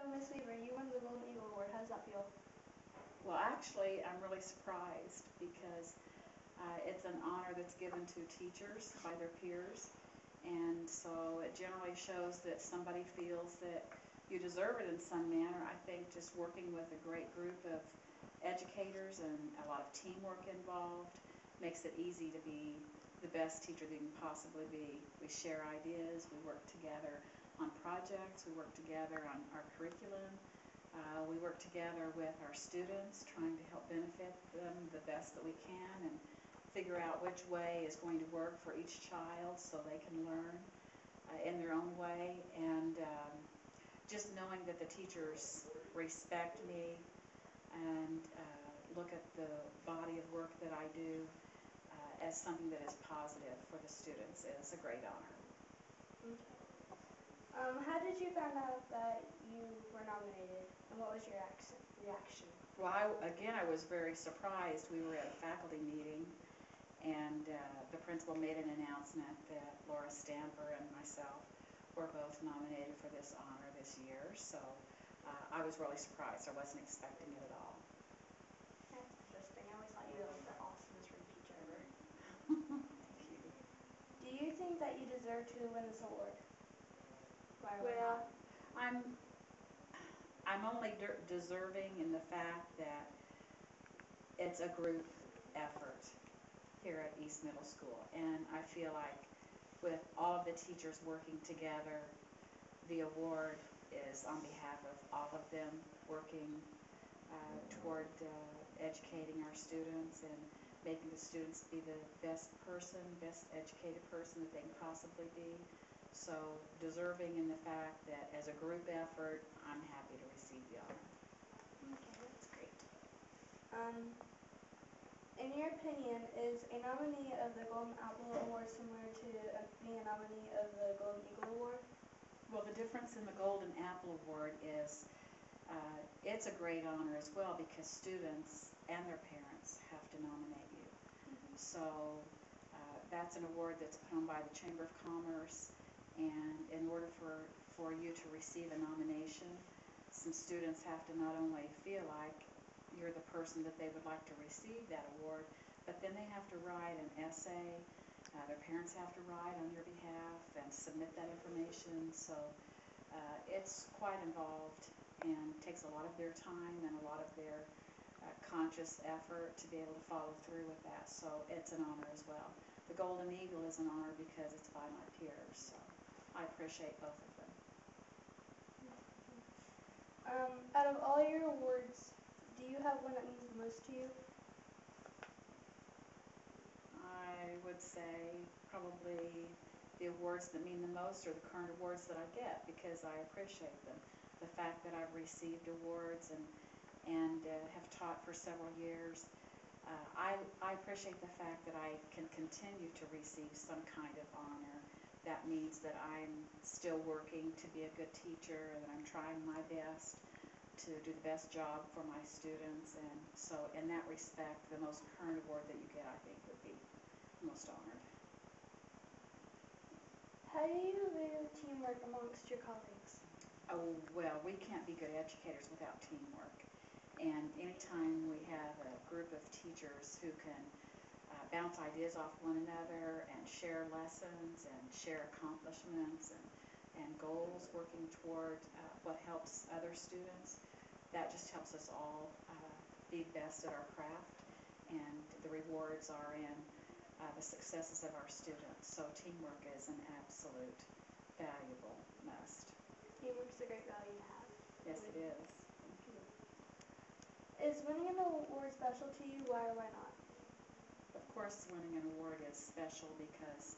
Miss Weaver, you won the Golden Eagle Award. How does that feel? Well, actually, I'm really surprised because it's an honor that's given to teachers by their peers, and so it generally shows that somebody feels that you deserve it in some manner. I think just working with a great group of educators and a lot of teamwork involved makes it easy to be the best teacher that you can possibly be. We share ideas, we work together on projects, we work together on our curriculum. We work together with our students, trying to help benefit them the best that we can and figure out which way is going to work for each child so they can learn in their own way. And just knowing that the teachers respect me and look at the body of work that I do as something that is positive for the students is a great honor. Okay. How did you find out that you were nominated, and what was your reaction? Well, I was very surprised. We were at a faculty meeting, and the principal made an announcement that Laura Stamper and myself were both nominated for this honor this year. So I was really surprised. I wasn't expecting it at all. That's interesting. I always thought you were like the awesomest read teacher ever. Thank you. Do you think that you deserve to win this award? Why or why Well, not? I'm only deserving in the fact that it's a group effort here at East Middle School, and I feel like with all of the teachers working together, the award is on behalf of all of them working toward educating our students and making the students be the best educated person that they can possibly be. So deserving in the fact that as a group effort, I'm happy to receive the honor. Okay, that's great. In your opinion, is a nominee of the Golden Apple Award similar to being a nominee of the Golden Eagle Award? Well, the difference in the Golden Apple Award is it's a great honor as well because students and their parents have to nominate you. So that's an award that's put on by the Chamber of Commerce, and in order for you to receive a nomination, some students have to not only feel like you're the person that they would like to receive that award, but then they have to write an essay. Their parents have to write on your behalf and submit that information. So it's quite involved and takes a lot of their time and a lot of their conscious effort to be able to follow through with that. So it's an honor as well. The Golden Eagle is an honor because it's by my peers. So I appreciate both of them. Out of all your awards, do you have one that means the most to you? I would say probably the awards that mean the most are the current awards that I get because I appreciate them. The fact that I've received awards and have taught for several years, I appreciate the fact that I can continue to receive some kind of honor. That means that I'm still working to be a good teacher and that I'm trying my best to do the best job for my students. And so in that respect, the most current award that you get, I think, would be most honored. How do you view teamwork amongst your colleagues? Oh, well, we can't be good educators without teamwork. And anytime we have a group of teachers who can bounce ideas off one another and share lessons and share accomplishments and goals working toward what helps other students, that just helps us all be best at our craft, and the rewards are in the successes of our students. So teamwork is an absolute valuable must. Teamwork is a great value to have. Yes, it is. Thank you. Is winning an award special to you? Why or why not? Of course, winning an award is special because,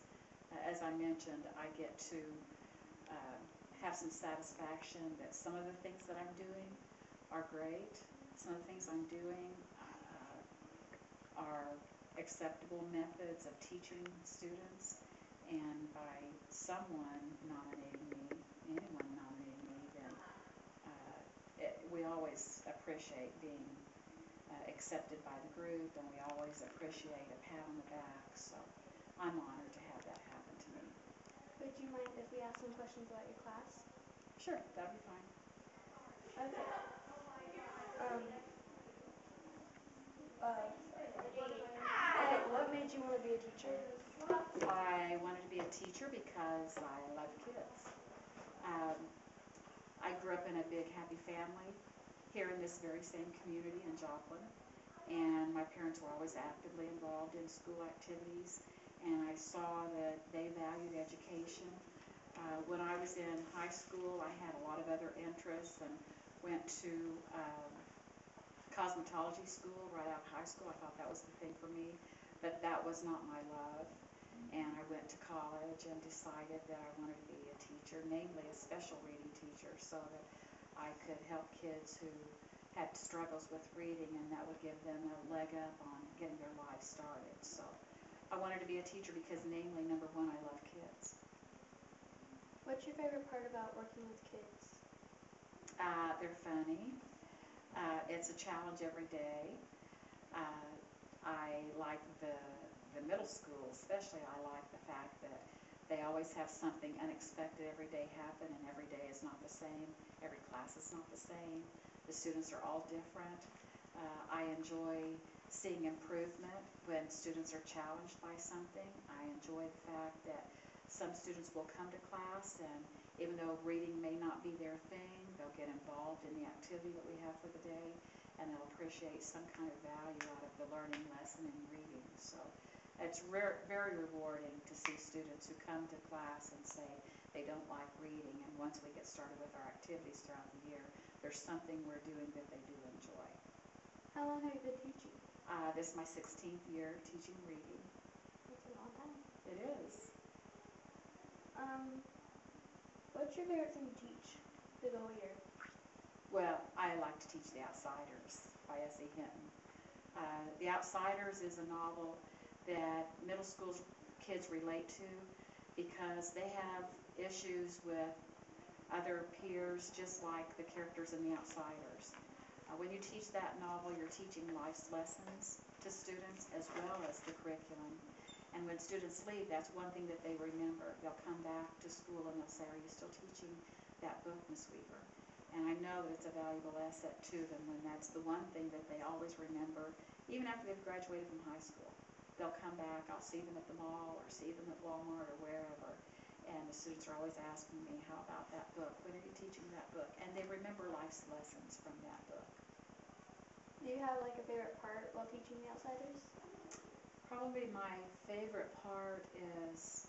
as I mentioned, I get to have some satisfaction that some of the things that I'm doing are great. Some of the things I'm doing are acceptable methods of teaching students, and by someone nominating me, anyone nominating me, then we always appreciate being accepted by the group, and we always appreciate a pat on the back. So I'm honored to have that happen to me. Would you mind if we ask some questions about your class? Sure, that'd be fine. Okay. Um, okay, what made you want to be a teacher? I wanted to be a teacher because I love kids. Um, I grew up in a big happy family here in this very same community in Joplin, and my parents were always actively involved in school activities, and I saw that they valued education. When I was in high school, I had a lot of other interests and went to cosmetology school right out of high school. I thought that was the thing for me, but that was not my love. And I went to college and decided that I wanted to be a teacher, namely a special reading teacher, so that I could help kids who had struggles with reading, and that would give them a leg up on getting their lives started. So I wanted to be a teacher because, namely, number one, I love kids. What's your favorite part about working with kids? They're funny. It's a challenge every day. I like the middle school especially. I like the fact that they always have something unexpected every day happen, and every day is not the same. Every class is not the same. The students are all different. I enjoy seeing improvement when students are challenged by something. I enjoy the fact that some students will come to class, and even though reading may not be their thing, they'll get involved in the activity that we have for the day, and they'll appreciate some kind of value out of the learning lesson in reading. So it's very rewarding to see students who come to class and say they don't like reading, and once we get started with our activities throughout the year, there's something we're doing that they do enjoy. How long have you been teaching? This is my 16th year teaching reading. That's a long time. It is. What's your favorite thing to teach through the whole year? Well, I like to teach The Outsiders by S.E. Hinton. The Outsiders is a novel that middle school kids relate to because they have issues with other peers just like the characters in The Outsiders. When you teach that novel, you're teaching life's lessons to students as well as the curriculum. And when students leave, that's one thing that they remember. They'll come back to school and they'll say, "Are you still teaching that book, Miss Weaver?" And I know that it's a valuable asset to them when that's the one thing that they always remember, even after they've graduated from high school. They'll come back, I'll see them at the mall or see them at Walmart or wherever, and the students are always asking me, "How about that book? When are you teaching that book?" And they remember life's lessons from that book. Do you have like a favorite part while teaching The Outsiders? Probably my favorite part is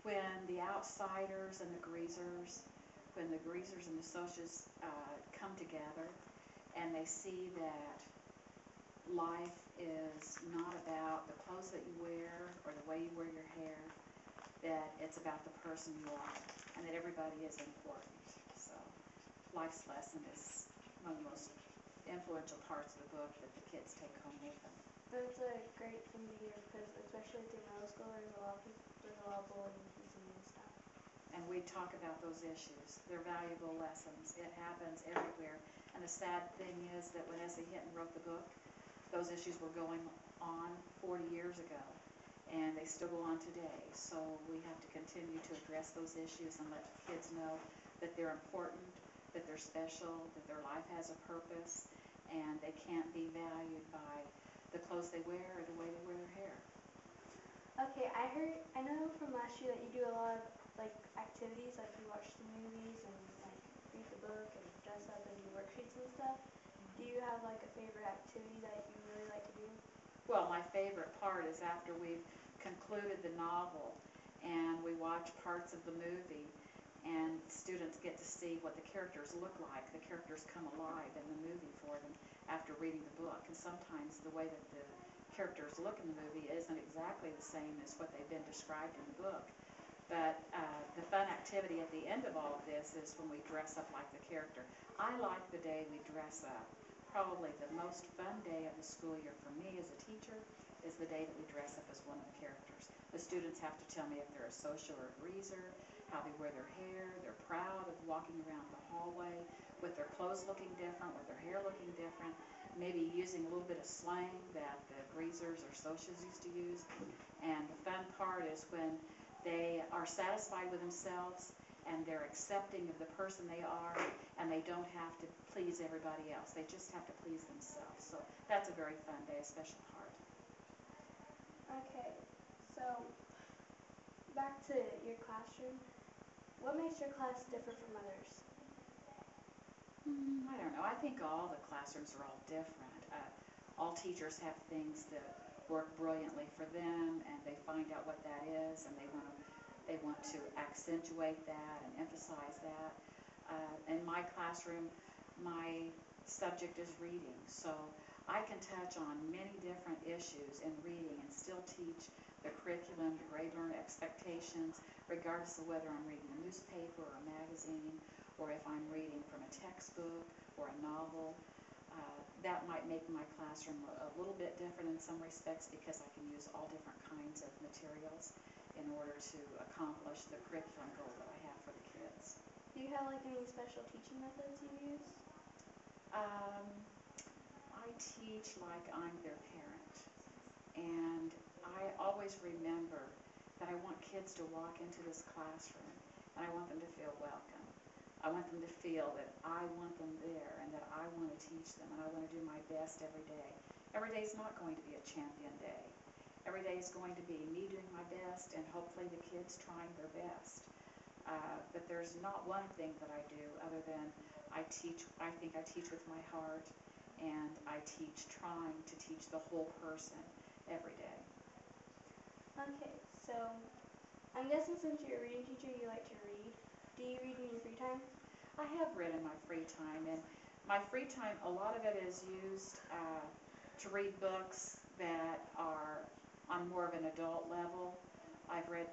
when the outsiders and the greasers, when the greasers and the socials come together and they see that life is not about the clothes that you wear or the way you wear your hair, that it's about the person you are, and that everybody is important. So life's lesson is one of the most influential parts of the book that the kids take home with them. That's a great thing to hear because especially through middle school, there's a lot of bullying and teasing and stuff. And we talk about those issues. They're valuable lessons. It happens everywhere. And the sad thing is that when S.E. Hinton wrote the book, those issues were going on 40 years ago, and they still go on today. So we have to continue to address those issues and let kids know that they're important, that they're special, that their life has a purpose, and they can't be valued by the clothes they wear or the way they wear their hair. Okay, I know from last year that you do a lot of like activities, like you watch the movies and like read the book and dress up and do worksheets and stuff. Do you have like a favorite activity that you really like to do? Well, my favorite part is after we've concluded the novel and we watch parts of the movie and students get to see what the characters look like. The characters come alive in the movie for them after reading the book, and sometimes the way that the characters look in the movie isn't exactly the same as what they've been described in the book. But the fun activity at the end of all of this is when we dress up like the character. I like the day we dress up. Probably the most fun day of the school year for me as a teacher is the day that we dress up as one of the characters. The students have to tell me if they're a social or a greaser, how they wear their hair. They're proud of walking around the hallway with their clothes looking different, with their hair looking different, maybe using a little bit of slang that the greasers or socials used to use. And the fun part is when they are satisfied with themselves and they're accepting of the person they are, and and they don't have to please everybody else. They just have to please themselves. So that's a very fun day, a special part. Okay, so back to your classroom. What makes your class different from others? I don't know. I think all the classrooms are all different. All teachers have things that work brilliantly for them, and they find out what that is, and they want to accentuate that and emphasize that. In my classroom, my subject is reading, so I can touch on many different issues in reading and still teach the curriculum, the grade learner expectations, regardless of whether I'm reading a newspaper or a magazine, or if I'm reading from a textbook or a novel. That might make my classroom a little bit different in some respects because I can use all different kinds of materials in order to accomplish the curriculum goal that I have for the kids. Do you have like any special teaching methods you use? I teach like I'm their parent, and I always remember that I want kids to walk into this classroom and I want them to feel welcome. I want them to feel that I want them there and that I want to teach them and I want to do my best every day. Every day is not going to be a champion day. Every day is going to be me doing my best and hopefully the kids trying their best. But there's not one thing that I do other than I think I teach with my heart, and I teach trying to teach the whole person every day. Okay, so I'm guessing since you're a reading teacher, you like to read. Do you read in your free time? I have read in my free time, and my free time, a lot of it is used to read books that are on more of an adult level. I've read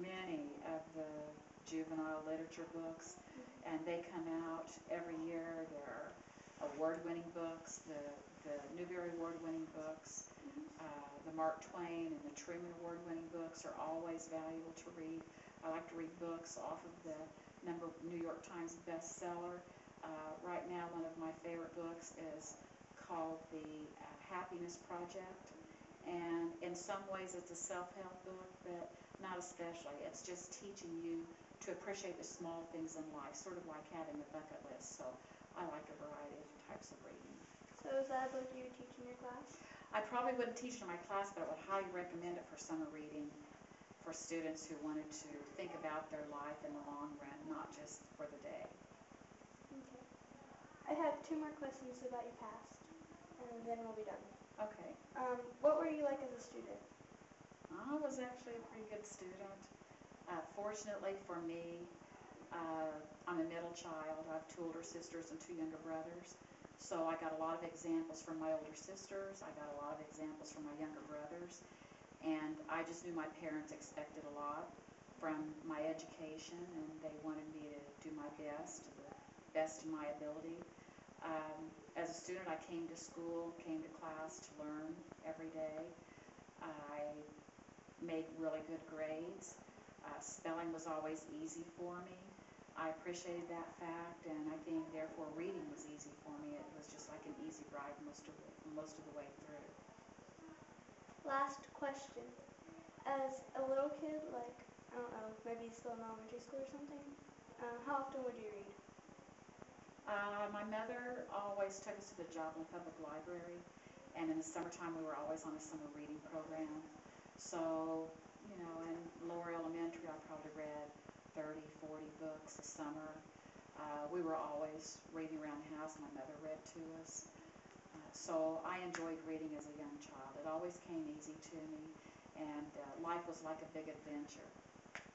many of the juvenile literature books, and they come out every year. They're award-winning books, the Newbery Award-winning books, the Mark Twain and the Truman Award-winning books are always valuable to read. I like to read books off of the New York Times bestseller. Right now, one of my favorite books is called The Happiness Project, and in some ways it's a self-help book, but not especially. It's just teaching you to appreciate the small things in life, sort of like having a bucket list. So I like a variety of types of reading. So is that a book you would teach in your class? I probably wouldn't teach it in my class, but I would highly recommend it for summer reading for students who wanted to think about their life in the long run, not just for the day. Okay. I have 2 more questions about your past, and then we'll be done. Okay. What were you like as a student? I was actually a pretty good student. Fortunately for me, I'm a middle child. I have 2 older sisters and 2 younger brothers. So I got a lot of examples from my older sisters. I got a lot of examples from my younger brothers. And I just knew my parents expected a lot from my education, and they wanted me to do my best, to the best of my ability. As a student, I came to school, came to class to learn every day. I made really good grades. Spelling was always easy for me. I appreciated that fact, and I think therefore reading was easy for me. It was just like an easy ride most of the way through. Last question. As a little kid, like, I don't know, maybe still in elementary school or something, how often would you read? My mother always took us to the Joplin Public Library, and in the summertime we were always on a summer reading program. So, you know, in lower elementary I probably read 30, 40 books a summer. We were always reading around the house. My mother read to us. So I enjoyed reading as a young child. It always came easy to me, and life was like a big adventure.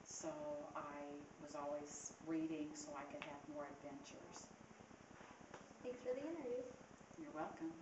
So I was always reading so I could have more adventures. Thanks for the interview. You're welcome.